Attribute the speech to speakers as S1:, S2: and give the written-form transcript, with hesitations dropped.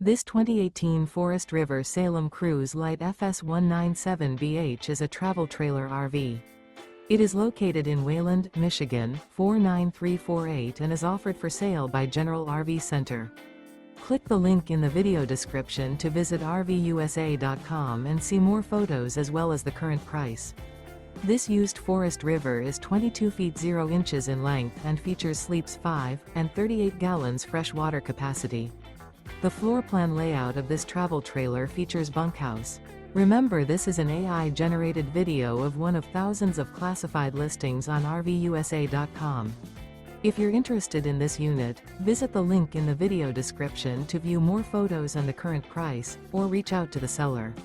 S1: This 2018 Forest River Salem Cruise Lite FS197BH is a travel trailer RV. It is located in Wayland, Michigan, 49348 and is offered for sale by General RV Center. Click the link in the video description to visit RVUSA.com and see more photos as well as the current price. This used Forest River is 22 feet 0 inches in length and features sleeps 5 and 38 gallons fresh water capacity. The floor plan layout of this travel trailer features bunkhouse. Remember, this is an AI-generated video of one of thousands of classified listings on RVUSA.com. If you're interested in this unit, visit the link in the video description to view more photos and the current price, or reach out to the seller.